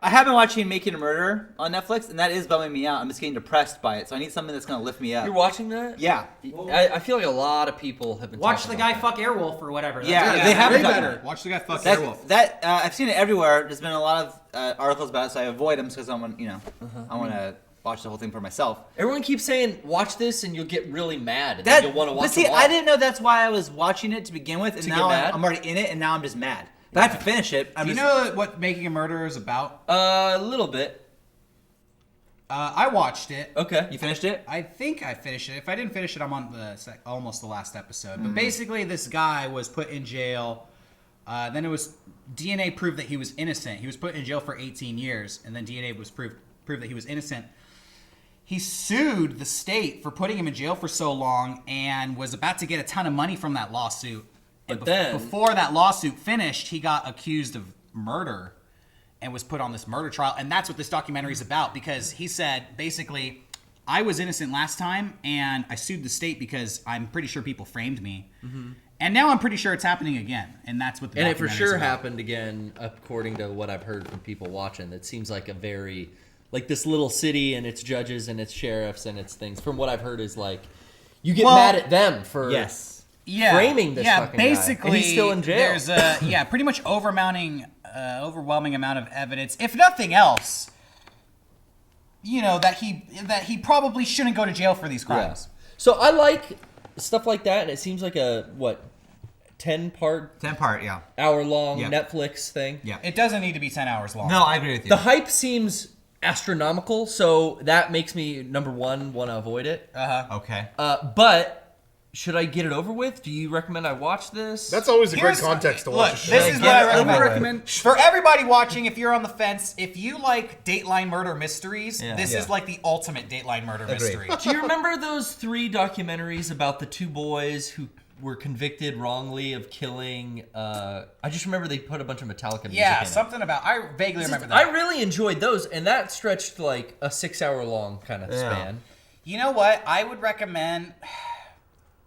I have been watching Making a Murderer on Netflix, and that is bumming me out. I'm just getting depressed by it, so I need something that's going to lift me up. You're watching that? Yeah. I feel like a lot of people have been Watch talking the guy about fuck Airwolf or whatever. Yeah, they haven't done better. it. Watch the guy fuck That, Airwolf. I've seen it everywhere. There's been a lot of articles about it, so I avoid them because I want to watch the whole thing for myself. Everyone keeps saying, watch this and you'll get really mad. And then you'll want to watch But see, I didn't know that's why I was watching it to begin with, and now I'm already in it, and now I'm just mad. But I have to finish it. Do you know what Making a Murderer is about? A little bit. I watched it. Okay. You finished it? I think I finished it. If I didn't finish it, I'm on almost the last episode. But basically, this guy was put in jail. Then it was DNA proved that he was innocent. He was put in jail for 18 years, and then DNA was proved that he was innocent. He sued the state for putting him in jail for so long and was about to get a ton of money from that lawsuit. But And then... before that lawsuit finished, he got accused of murder and was put on this murder trial. And that's what this documentary is about, because he said, basically, I was innocent last time, and I sued the state because I'm pretty sure people framed me. Mm-hmm. And now I'm pretty sure it's happening again. And that's what the And it for documentary is sure about. happened again, according to what I've heard from people watching. It seems like a very... Like this little city and its judges and its sheriffs and its things, from what I've heard, is like, you get mad at them for... framing this fucking basically, guy. And he's still in jail. There's a pretty much overwhelming amount of evidence. If nothing else, that he probably shouldn't go to jail for these crimes. Yeah. So I like stuff like that, and it seems like a 10-part, yeah. hour-long Yeah. Netflix thing. Yeah. It doesn't need to be 10 hours long. No, I agree with you. The hype seems astronomical, so that makes me, number one, want to avoid it. Okay. But should I get it over with? Do you recommend I watch this? That's always a great context to watch a show. This is what I over recommend. For everybody watching, if you're on the fence, if you like Dateline murder mysteries, this is like the ultimate Dateline murder mystery. Do you remember those 3 documentaries about the 2 boys who were convicted wrongly of killing? I just remember they put a bunch of Metallica music in something about. I vaguely remember that. I really enjoyed those, and that stretched like a 6-hour-long kind of span. You know what? I would recommend.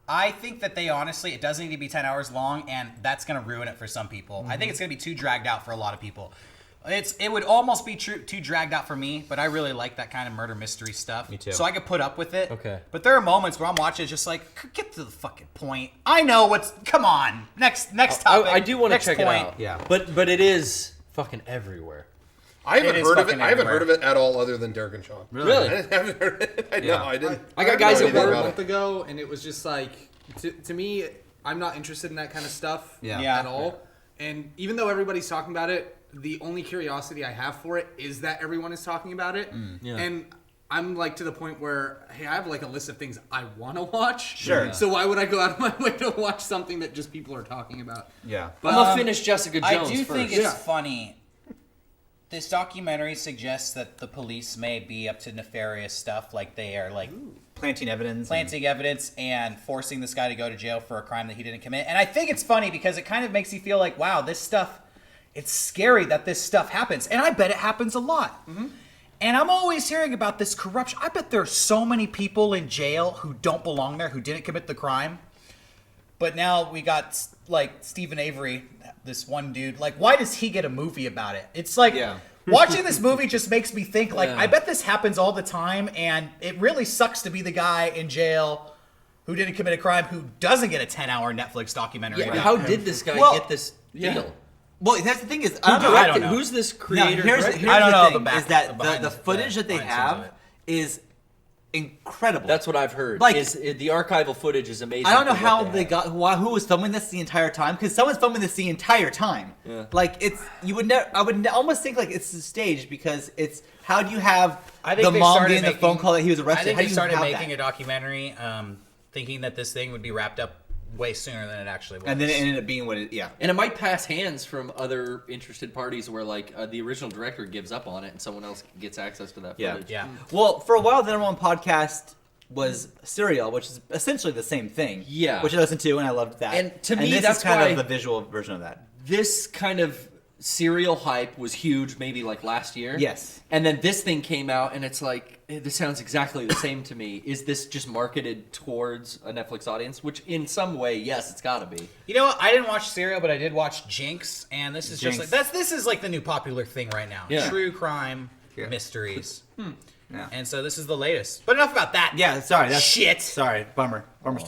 I think that it doesn't need to be 10 hours long, and that's going to ruin it for some people. I think it's going to be too dragged out for a lot of people. It would almost be too dragged out for me, but I really like that kind of murder mystery stuff. Me too. So I could put up with it. Okay. But there are moments where I'm watching it just like, get to the fucking point. I know come on. Next topic. I do want to check point. it out. Yeah. But it is fucking everywhere. I haven't heard of it. fucking I haven't everywhere. heard of it at all, other than Derek and Shawn. Really? I haven't heard it. I know. I didn't. I got guys guys at at work a month ago, and it was just like, to me, I'm not interested in that kind of stuff Yeah. at all. And even though everybody's talking about it, the only curiosity I have for it is that everyone is talking about it. Yeah. And I'm like to the point where, hey, I have like a list of things I want to watch. Sure. So why would I go out of my way to watch something that just people are talking about? Yeah. I'm gonna finish Jessica Jones I do first. think it's funny. This documentary suggests that the police may be up to nefarious stuff, like they are like Planting evidence. evidence and forcing this guy to go to jail for a crime that he didn't commit. And I think it's funny because it kind of makes you feel like, wow, this stuff, it's scary that this stuff happens. And I bet it happens a lot. Mm-hmm. And I'm always hearing about this corruption. I bet there's so many people in jail who don't belong there, who didn't commit the crime. But now we got, like, Stephen Avery, this one dude. Like, why does he get a movie about it? It's like, watching this movie just makes me think, like, I bet this happens all the time, and it really sucks to be the guy in jail who didn't commit a crime, who doesn't get a 10-hour Netflix documentary about How him. did this guy get this deal? Well, that's the thing is, I don't know. Who's this No, creator? here's I don't know the thing, the back- is that behind the footage that they behind the scenes of have it. is incredible. That's what I've heard. Like- The archival footage is amazing. I don't know for what how they they have. got who was filming this the entire time, because someone's filming this the entire time. Yeah. Like I would almost think like it's staged, because it's how do you have the they mom started getting the phone call that he was arrested? I think how they do you started have making that? a documentary thinking that this thing would be wrapped up way sooner than it actually was. And then it ended up being what it And it might pass hands from other interested parties where, like, the original director gives up on it and someone else gets access to that footage. Yeah. Well, for a while, the number one podcast was Serial, which is essentially the same thing. Yeah. Which I listened to, and I loved that. And to me, this that's is kind why- of the visual version of that. This kind of serial hype was huge, maybe like last year. Yes. And then this thing came out, and it's like, this sounds exactly the same to me. Is this just marketed towards a Netflix audience? Which, in some way, yes, it's got to be. You know what? I didn't watch Serial, but I did watch Jinx, and this is Jinx. just like this is like the new popular thing right now. Yeah. True crime Yeah. mysteries. Yeah. And so this is the latest. But enough about that. Yeah, sorry. That's Shit. Sorry, bummer stuff.